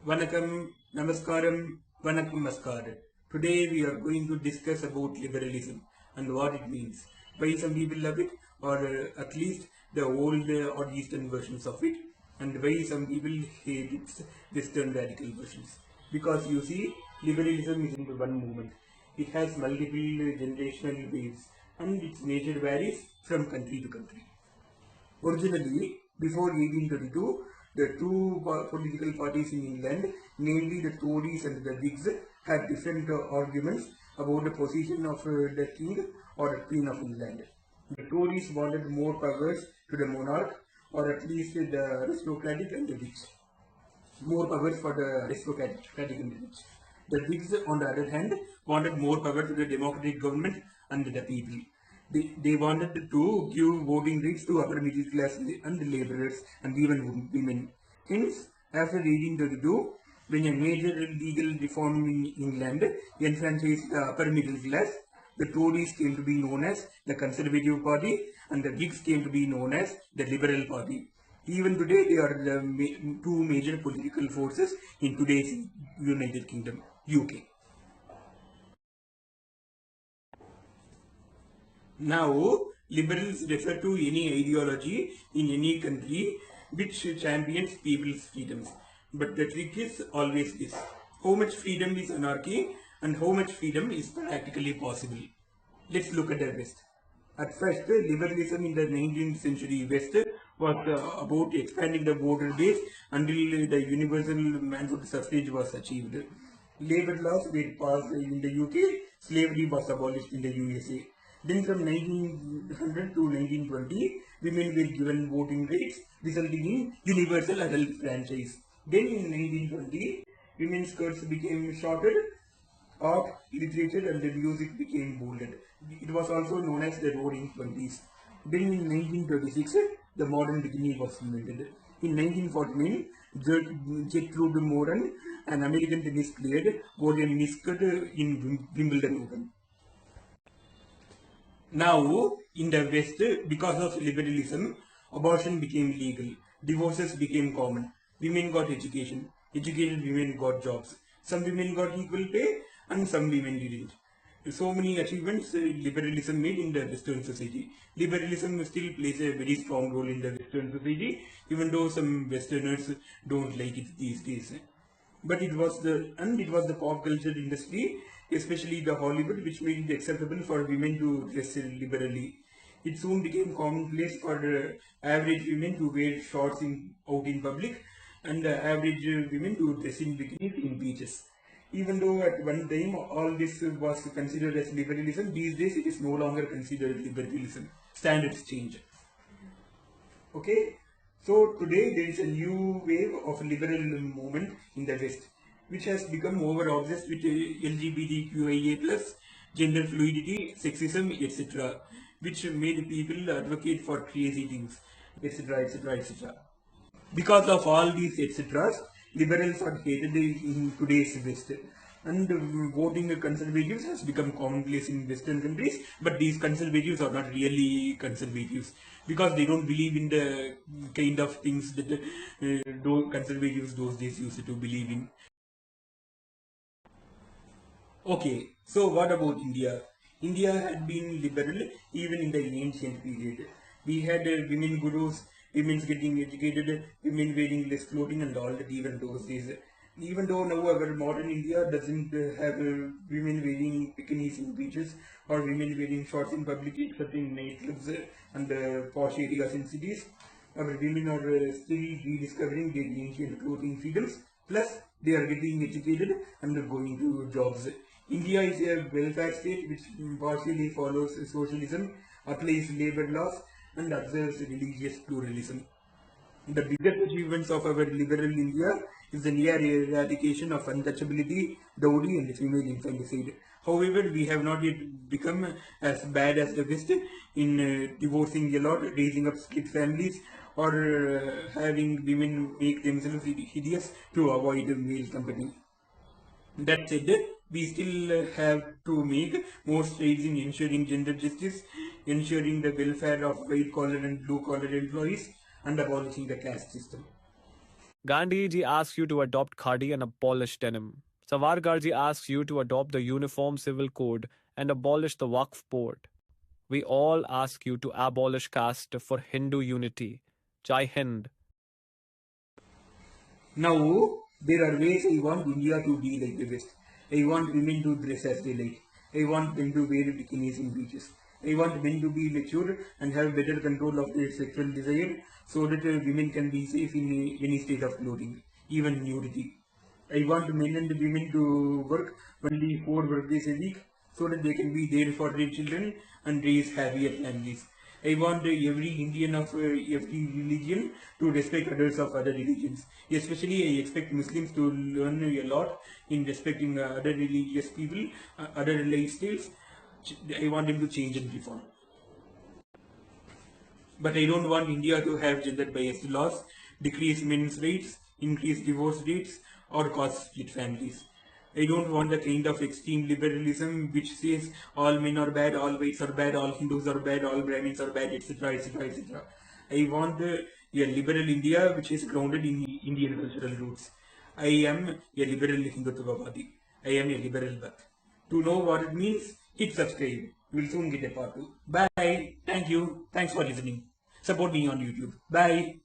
Vanakkam, Namaskaram, Vanakkamaskar. Today we are going to discuss about liberalism and what it means, why some people love it, or at least the old or eastern versions of it, and why some people hate its western radical versions. Because you see, liberalism isn't one movement. It has multiple generational waves and its nature varies from country to country. Originally, before 1832, the two political parties in England, namely the Tories and the Whigs, had different arguments about the position of the King or the Queen of England. The Tories wanted more powers to the monarch, or at least the aristocratic and the rich. More powers for the aristocratic and the rich. The Whigs, on the other hand, wanted more power to the democratic government and the people. They wanted to give voting rights to upper middle class and laborers and even women. Hence, after 1832, when a major legal reform in England enfranchised the upper middle class, the Tories came to be known as the Conservative Party and the Whigs came to be known as the Liberal Party. Even today, they are the two major political forces in today's United Kingdom, UK. Now, liberals refer to any ideology in any country which champions people's freedoms. But the trick is always this: how much freedom is anarchy and how much freedom is practically possible. Let's look at the West. At first, liberalism in the 19th century West was about expanding the voter base until the universal manhood suffrage was achieved. Labor laws were passed in the UK, slavery was abolished in the USA. Then from 1900 to 1920, women were given voting rights, resulting in universal adult franchise. Then in 1920, women's skirts became shorter, art, literature and the music became bolded. It was also known as the Roaring Twenties. Then in 1936, the modern bikini was invented. In 1949, Gertrude Moran, an American tennis player, wore a miniskirt in Wimbledon Open. Now, in the West, because of liberalism, abortion became legal, divorces became common, women got education, educated women got jobs, some women got equal pay and some women didn't. So many achievements liberalism made in the Western society. Liberalism still plays a very strong role in the Western society, even though some Westerners don't like it these days. But it was the pop culture industry, especially the Hollywood, which made it acceptable for women to dress liberally. It soon became commonplace for average women to wear shorts out in public and average women to dress in bikinis in beaches. Even though at one time all this was considered as liberalism, these days it is no longer considered liberalism. Standards change. Okay, so today there is a new wave of liberal movement in the West, which has become over obsessed with LGBTQIA+, gender fluidity, sexism, etc., which made people advocate for crazy things, etc., etc., etc. Because of all these etc., liberals are hated in today's West. And voting conservatives has become commonplace in Western countries, but these conservatives are not really conservatives because they don't believe in the kind of things that those conservatives those days used to believe in. Okay, so what about India? India had been liberal even in the ancient period. We had women gurus, women getting educated, women wearing less clothing and all that even those days. Even though now our modern India doesn't have women wearing bikinis in beaches or women wearing shorts in public except in nightclubs and posh areas in cities, our women are still rediscovering their ancient clothing freedoms. Plus, they are getting educated and going to jobs. India is a welfare state which partially follows socialism, applies labor laws, and observes religious pluralism. The biggest achievements of our liberal India is the near eradication of untouchability, dowry, and female infanticide. However, we have not yet become as bad as the West in divorcing a lot, raising up split families, or having women make themselves hideous to avoid male company. That said, we still have to make more strides in ensuring gender justice, ensuring the welfare of white collar and blue collar employees, and abolishing the caste system. Gandhi ji asks you to adopt khadi and abolish denim. Savarkar ji asks you to adopt the Uniform Civil Code and abolish the Waqf Board. We all ask you to abolish caste for Hindu unity. Jai Hind. Now, there are ways I want India to be like the West. I want women to dress as they like. I want them to wear bikinis in beaches. I want men to be mature and have better control of their sexual desire so that women can be safe in any state of clothing, even nudity. I want men and women to work only 4 work days a week so that they can be there for their children and raise happier families. I want every Indian of every religion to respect others of other religions. Especially, I expect Muslims to learn a lot in respecting other religious people, other lifestyles. I want them to change and reform. But I don't want India to have gender-biased laws, decrease men's rights, increase divorce rates, or cause split families. I don't want the kind of extreme liberalism which says all men are bad, all whites are bad, all Hindus are bad, all Brahmins are bad, etc., etc., etc. I want a liberal India which is grounded in Indian cultural roots. I am a liberal Hindutvavadi. I am a liberal Bhakt. To know what it means, hit subscribe. We'll soon get a part 2. Bye. Thank you. Thanks for listening. Support me on YouTube. Bye.